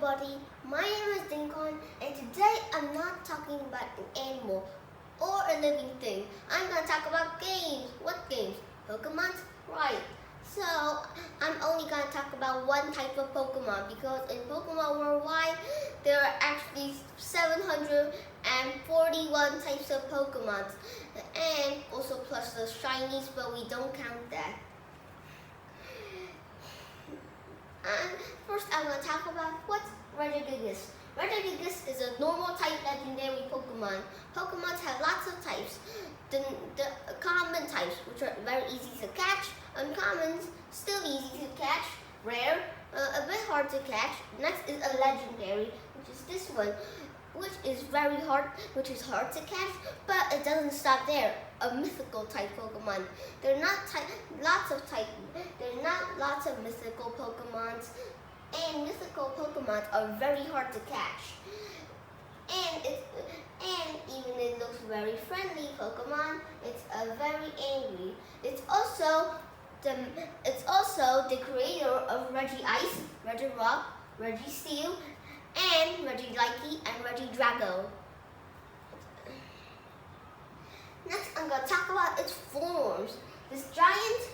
everybody, my name is Dinkorn, and today I'm not talking about an animal or a living thing. I'm going to talk about games. What games? Pokemon? Right. So, I'm only going to talk about one type of Pokemon because in Pokemon Worldwide, there are actually 741 types of Pokemon. And also plus the shinies, but we don't count that. And first, I'm going to talk about what's Regigigas. Regigigas is a normal type legendary Pokemon. Pokemon have lots of types. The common types, which are very easy to catch. Uncommons, still easy to catch. Rare, a bit hard to catch. Next is a legendary, which is this one, which is hard to catch, but it doesn't stop there. A mythical type Pokemon. There are not lots of mythical Pokemons, and mythical Pokemons are very hard to catch. And even it looks very friendly Pokemon, it's very angry. It's also the creator of Regice, Regirock, Registeel, and Regilikey and Regidrago. Next, I'm going to talk about its forms. This giant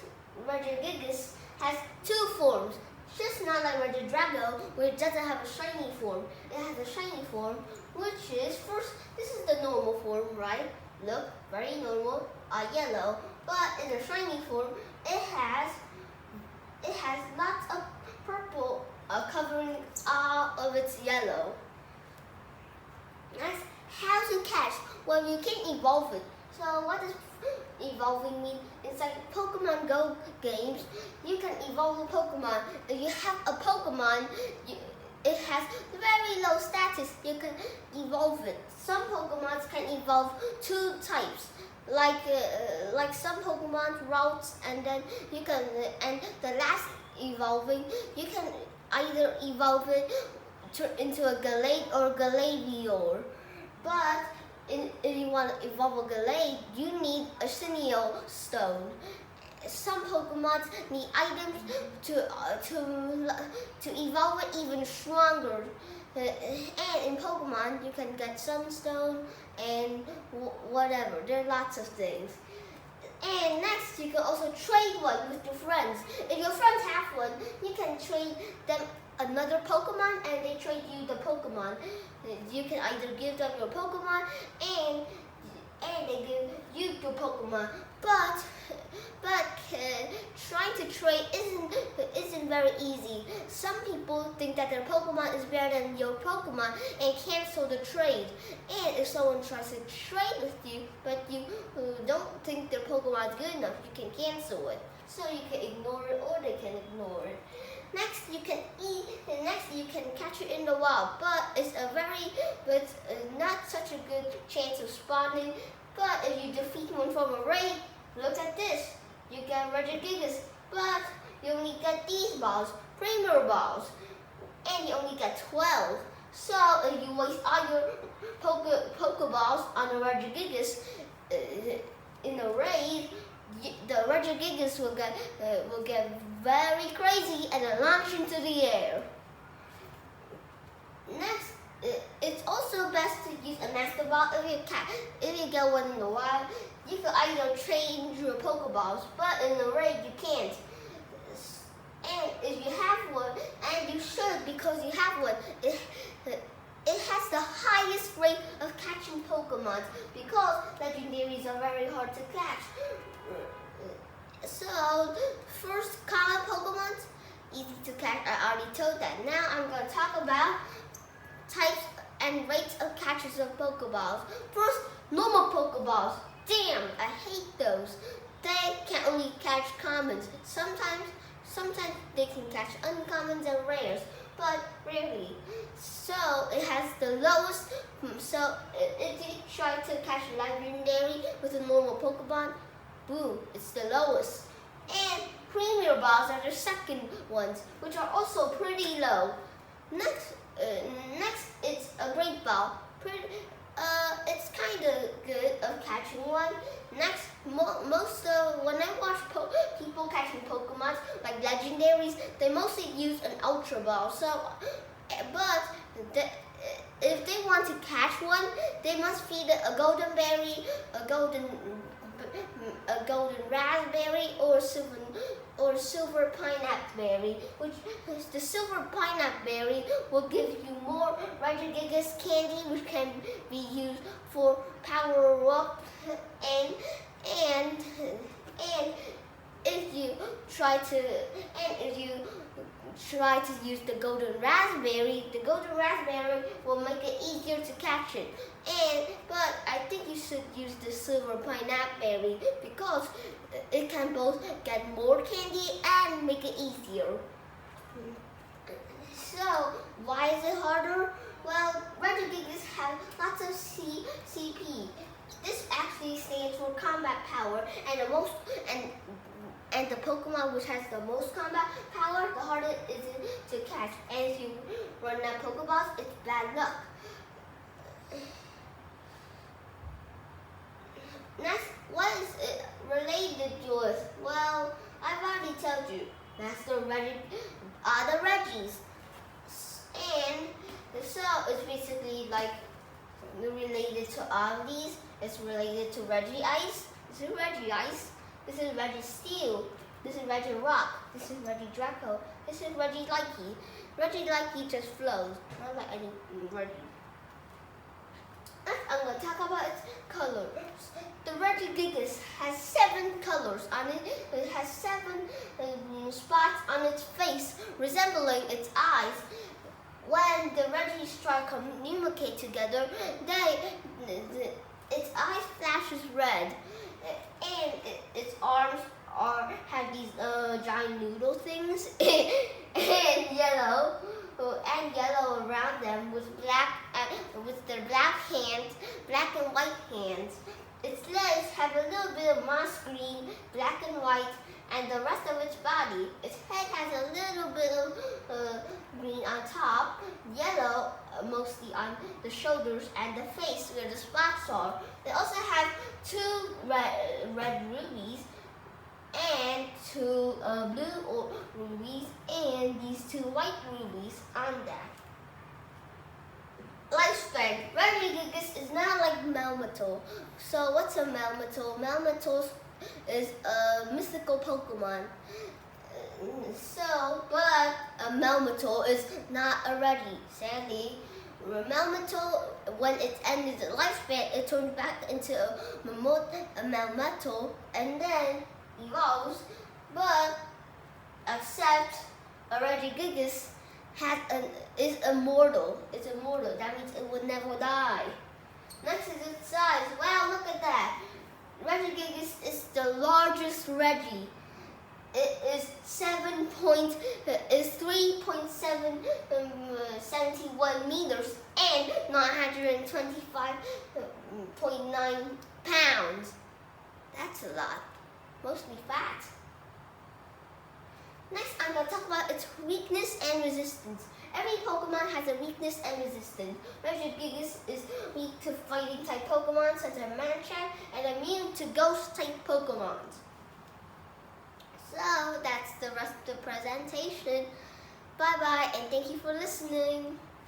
Regigigas has two forms. Just not like Regidrago, where it doesn't have a shiny form. It has a shiny form, which is, first, this is the normal form, right? Look, very normal, yellow. But in the shiny form, it has lots of purple covering all of its yellow. Next, how to catch? Well, you can evolve it. So what does evolving mean? It's like Pokemon Go games. You can evolve a Pokemon. If you have a Pokemon, it has very low status. You can evolve it. Some Pokemons can evolve two types. Like some Pokemon routes, and then you can, and the last evolving, you can either evolve it into a Galade or Galavior. But if you want to evolve a Galade, you need a Sinnoh Stone. Some Pokemon need items to evolve it even stronger. And in Pokemon, you can get Sunstone and whatever. There are lots of things. And next, you can also trade one with your friends. If your friends have one, you can trade them another Pokemon, and they trade you the Pokemon. You can either give them your Pokemon, and they give you your Pokemon. But trying to trade isn't very easy. Some people think that their Pokemon is better than your Pokemon and cancel the trade. And if someone tries to trade with you, but you don't think their Pokemon is good enough, you can cancel it. So you can ignore it, or they can ignore it. Next, you can catch it in the wild, but it's not such a good chance of spawning. But if you defeat one from a raid, look at this. You get Regigigas, but you only get these balls, Premier balls, and you only get 12. So if you waste all your Pokeballs on a Regigigas in a raid, the Regigigas will get very crazy and then launch into the air. Next, it's also best to use a Master Ball if you get one in the wild. You can either change your Pokeballs, but in the raid you can't. And if you have one, and you should because you have one, it has the highest rate of catching Pokemon because legendaries are very hard to catch. So, first, common Pokemon, easy to catch. I already told that. Now I'm going to talk about types and rates of catches of Pokeballs. First, normal Pokeballs. Damn, I hate those. They can only catch commons. Sometimes they can catch uncommons and rares, but rarely. So it has the lowest. So if you try to catch a legendary with a normal Pokemon, boom, it's the lowest. And Premier Balls are the second ones, which are also pretty low. Next, it's a Great Ball. It's kind of good of catching one. Next, when I watch people catching Pokemon like legendaries, they mostly use an Ultra Ball. So But the, if they want to catch one, they must feed it a golden berry, a golden raspberry, or silver pineapple berry. Which the silver pineapple berry will give you more Regigigas candy, which can be used for power up, and if you try to use the golden raspberry will make it easier to catch it. But I think you should use the silver pineapple berry because it can both get more candy and make it easier. So why is it harder? Well, Regigigas have lots of CP. This actually stands for combat power, and the Pokemon which has the most combat power, the hardest is to catch. And if you run out of Pokeballs, it's bad luck. Next, what is it related to us? Well, I've already told you. That's the Regis. And so it's basically like related to all of these. It's related to Regice. This is Regice. This is Registeel. This is Regirock. This is Regidraco. This is Regilikey. Regilikey just flows, not like any Regi. Next, I'm going to talk about its colors. The Regigigas has 7 colors on it. It has 7 spots on its face, resembling its eyes. When the Regis try to communicate together, its eyes flashes red, and its arms have these giant noodle things, and yellow around them with their black and white hands. Its legs have a little bit of moss green, black and white, and the rest of its body. Its head has a little bit of green on top, yellow mostly on the shoulders and the face where the spots are. They also have 2 red rubies and 2 blue rubies and these 2 white rubies on that. Lifespan. Regigigas is not like Melmetal. So what's a Melmetal? Melmetal is a mystical Pokemon. But a Melmetal is not a Regi. Sadly, Melmetal, when it ends its lifespan, it turns back into a Melmetal and then evolves. But except a Regigigas is immortal. It's immortal. That means it would never die. Next is its size. Wow, look at that. Regigigas is the largest Regi. It is 3.71 meters and 925.9 pounds. That's a lot. Mostly fat. Next, I'm going to talk about its weakness and resistance. Every Pokemon has a weakness and resistance. Regigigas is weak to fighting type Pokemon such as Manechan and immune to ghost type Pokemon. So that's the rest of the presentation. Bye bye and thank you for listening.